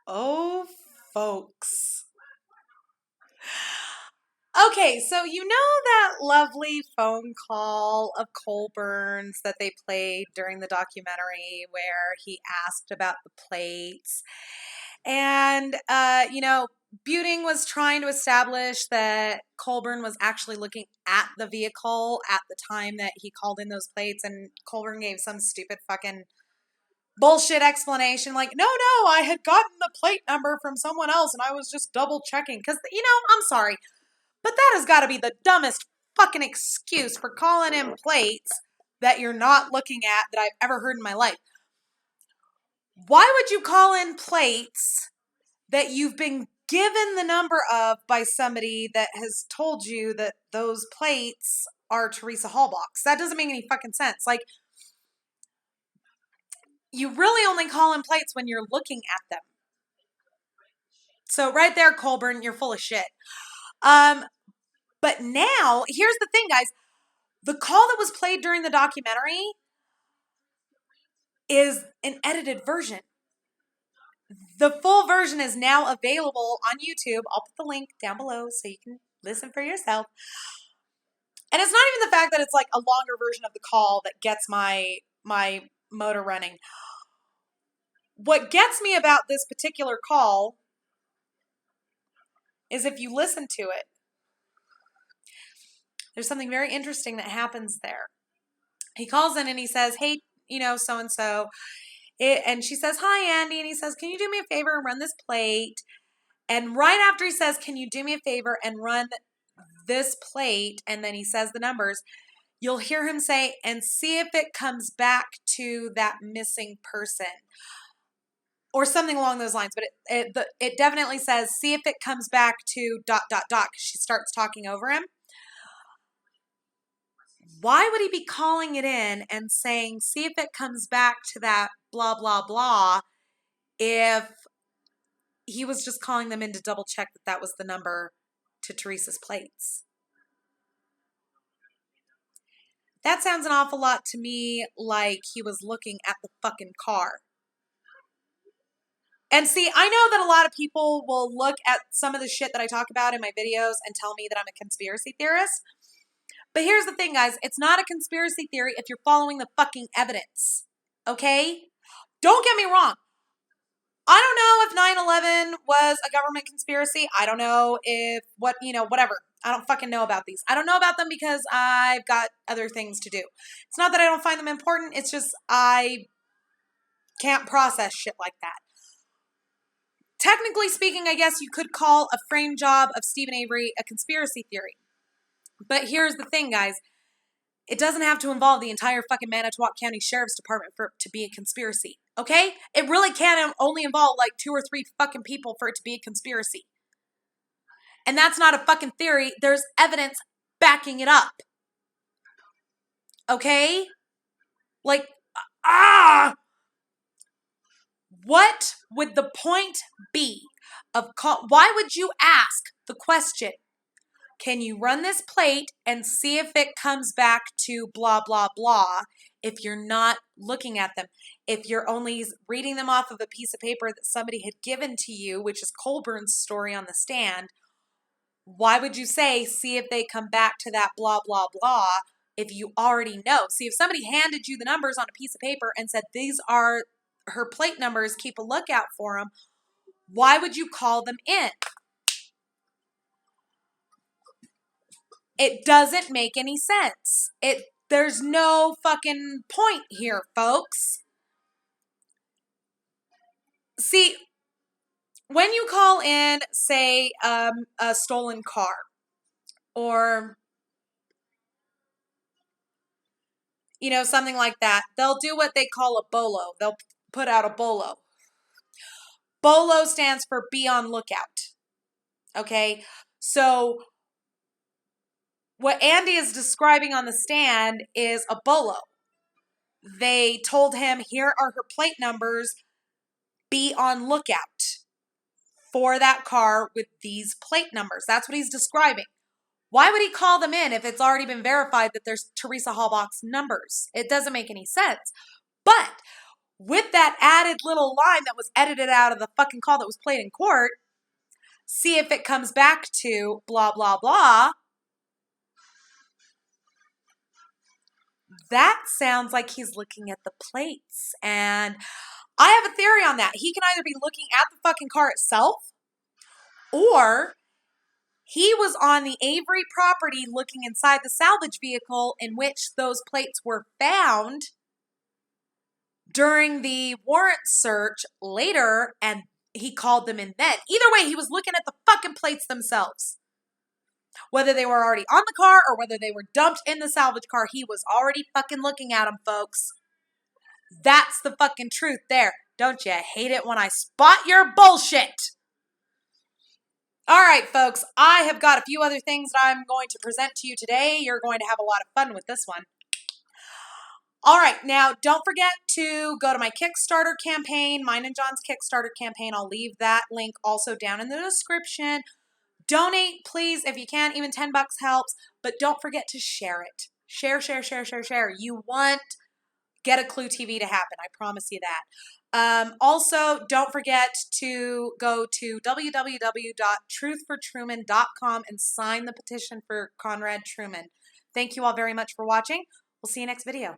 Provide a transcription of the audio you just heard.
Oh, folks. Okay, so you know that lovely phone call of Colburn's that they played during the documentary where he asked about the plates? And, Buting was trying to establish that Colburn was actually looking at the vehicle at the time that he called in those plates, and Colburn gave some stupid fucking bullshit explanation like, no, I had gotten the plate number from someone else and I was just double checking. Because, I'm sorry, but that has got to be the dumbest fucking excuse for calling in plates that you're not looking at that I've ever heard in my life. Why would you call in plates that you've been given the number of by somebody that has told you that those plates are Teresa Hallbox? That doesn't make any fucking sense. Like, you really only call in plates when you're looking at them. So right there, Colburn, you're full of shit. But now, here's the thing, guys. The call that was played during the documentary is an edited version. The full version is now available on YouTube. I'll put the link down below so you can listen for yourself. And it's not even the fact that it's like a longer version of the call that gets my motor running. What gets me about this particular call is if you listen to it, there's something very interesting that happens there. He calls in and he says, hey, so-and-so. And she says, hi, Andy. And he says, can you do me a favor and run this plate? And right after he says, can you do me a favor and run this plate? And then he says the numbers. You'll hear him say, and see if it comes back to that missing person. Or something along those lines. But it definitely says, see if it comes back to ... Because she starts talking over him. Why would he be calling it in and saying, see if it comes back to that blah, blah, blah, if he was just calling them in to double check that that was the number to Teresa's plates? That sounds an awful lot to me like he was looking at the fucking car. And see, I know that a lot of people will look at some of the shit that I talk about in my videos and tell me that I'm a conspiracy theorist. But here's the thing, guys. It's not a conspiracy theory if you're following the fucking evidence. Okay? Don't get me wrong. I don't know if 9/11 was a government conspiracy. I don't know if whatever. I don't fucking know about these. I don't know about them because I've got other things to do. It's not that I don't find them important. It's just I can't process shit like that. Technically speaking, I guess you could call a frame job of Stephen Avery a conspiracy theory. But here's the thing, guys. It doesn't have to involve the entire fucking Manitowoc County Sheriff's Department for it to be a conspiracy. Okay? It really can only involve like 2 or 3 fucking people for it to be a conspiracy. And that's not a fucking theory. There's evidence backing it up. Okay? Like, what would the point be of why would you ask the question, can you run this plate and see if it comes back to blah, blah, blah, if you're not looking at them? If you're only reading them off of a piece of paper that somebody had given to you, which is Colburn's story on the stand, why would you say, see if they come back to that blah, blah, blah, if you already know? See, if somebody handed you the numbers on a piece of paper and said, these are her plate numbers, keep a lookout for them, why would you call them in? It doesn't make any sense. There's no fucking point here, folks. See, when you call in, say, a stolen car, or, something like that, they'll do what they call a BOLO. They'll put out a BOLO. BOLO stands for be on lookout. Okay? So, what Andy is describing on the stand is a BOLO. They told him, here are her plate numbers. Be on lookout for that car with these plate numbers. That's what he's describing. Why would he call them in if it's already been verified that there's Teresa Hallbox numbers? It doesn't make any sense. But with that added little line that was edited out of the fucking call that was played in court, see if it comes back to blah, blah, blah. That sounds like he's looking at the plates. And I have a theory on that. He can either be looking at the fucking car itself, or he was on the Avery property looking inside the salvage vehicle in which those plates were found during the warrant search later, and he called them in then. Either way, he was looking at the fucking plates themselves. Whether they were already on the car or whether they were dumped in the salvage car, he was already fucking looking at them, folks. That's the fucking truth there. Don't you hate it when I spot your bullshit? All right, folks, I have got a few other things that I'm going to present to you today. You're going to have a lot of fun with this one. All right, now don't forget to go to my Kickstarter campaign, mine and John's Kickstarter campaign. I'll leave that link also down in the description. Donate, please, if you can. Even $10 helps, but don't forget to share it. Share, share, share, share, share. You want Get a Clue TV to happen. I promise you that. Also, don't forget to go to www.truthfortruman.com and sign the petition for Conrad Truman. Thank you all very much for watching. We'll see you next video.